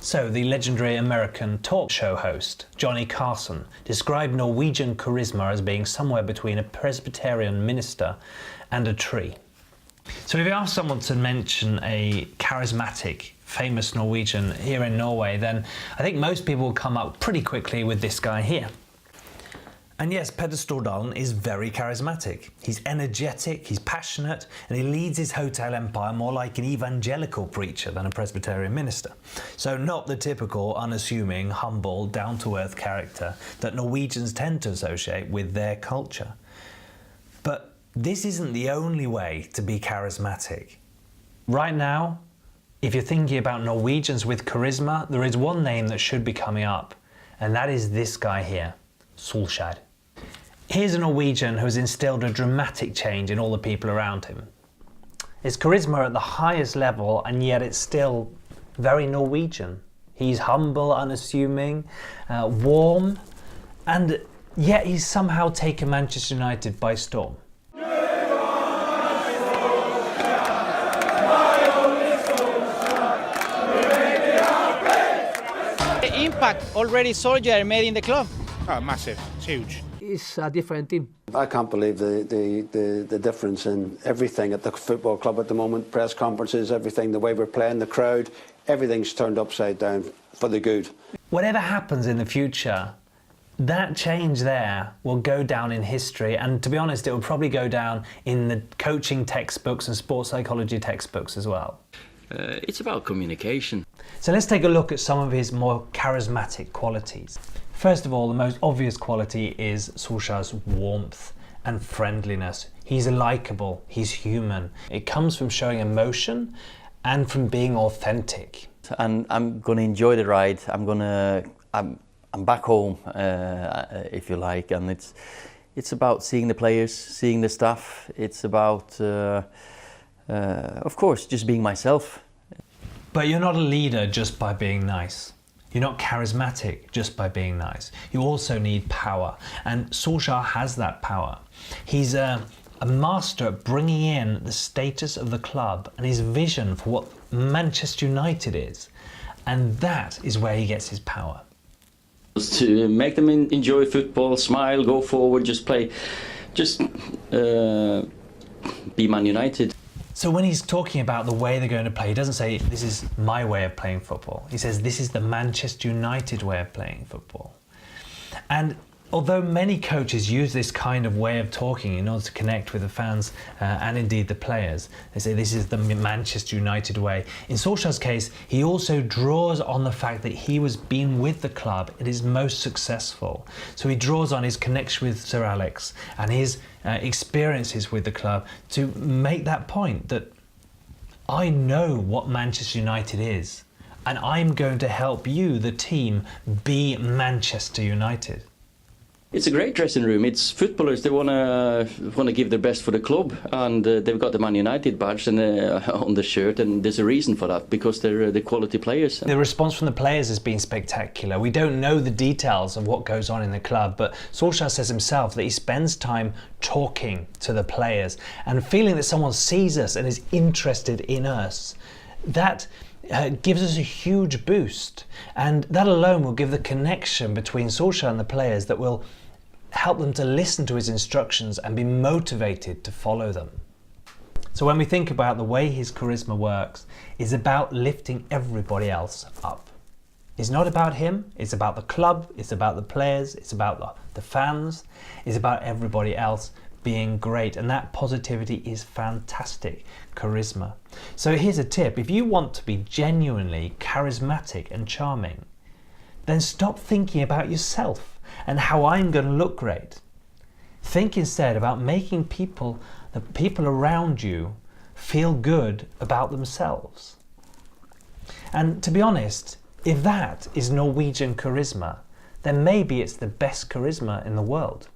So, the legendary American talk show host, Johnny Carson, described Norwegian charisma as being somewhere between a Presbyterian minister and a tree. So if you ask someone to mention a charismatic, famous Norwegian here in Norway, then I think most people will come up pretty quickly with this guy here. And yes, Petter Stordalen is very charismatic. He's energetic, he's passionate, and he leads his hotel empire more like an evangelical preacher than a Presbyterian minister. So not the typical, unassuming, humble, down-to-earth character that Norwegians tend to associate with their culture. But this isn't the only way to be charismatic. Right now, if you're thinking about Norwegians with charisma, there is one name that should be coming up, and that is this guy here, Solskjær. Here's a Norwegian who has instilled a dramatic change in all the people around him. His charisma at the highest level, and yet it's still very Norwegian. He's humble, unassuming, warm, and yet he's somehow taken Manchester United by storm. The impact already Solskjær made in the club? Oh, massive. It's huge. It's a different team. I can't believe the difference in everything at the football club at the moment. Press conferences, everything, the way we're playing, the crowd, everything's turned upside down for the good. Whatever happens in the future, that change there will go down in history, and to be honest, it will probably go down in the coaching textbooks and sports psychology textbooks as well. It's about communication. So let's take a look at some of his more charismatic qualities. First of all, the most obvious quality is Solskjær's warmth and friendliness. He's likeable, he's human. It comes from showing emotion and from being authentic. And I'm going to enjoy the ride. I'm back home, if you like, and it's about seeing the players, seeing the staff. It's about, of course, just being myself. But you're not a leader just by being nice. You're not charismatic just by being nice. You also need power, and Solskjær has that power. He's a master at bringing in the status of the club and his vision for what Manchester United is, and that is where he gets his power. To make them enjoy football, smile, go forward, just play, just be Man United. So when he's talking about the way they're going to play, he doesn't say, this is my way of playing football. He says, this is the Manchester United way of playing football. And although many coaches use this kind of way of talking in order to connect with the fans and indeed the players, they say this is the Manchester United way. In Solskjær's case, he also draws on the fact that he was being with the club at his most successful. So he draws on his connection with Sir Alex and his experiences with the club to make that point that I know what Manchester United is, and I'm going to help you, the team, be Manchester United. It's a great dressing room. It's footballers. They want to give their best for the club, and they've got the Man United badge and on the shirt, and there's a reason for that, because they're the quality players. The response from the players has been spectacular. We don't know the details of what goes on in the club, but Solskjær says himself that he spends time talking to the players and feeling that someone sees us and is interested in us. That gives us a huge boost, and that alone will give the connection between Solskjær and the players that will help them to listen to his instructions and be motivated to follow them. So when we think about the way his charisma works, it's about lifting everybody else up. It's not about him, it's about the club, it's about the players, it's about the fans, it's about everybody else being great, and that positivity is fantastic charisma. So here's a tip: if you want to be genuinely charismatic and charming, then stop thinking about yourself and how I'm going to look great. Think instead about making the people around you feel good about themselves. And to be honest, if that is Norwegian charisma, then maybe it's the best charisma in the world.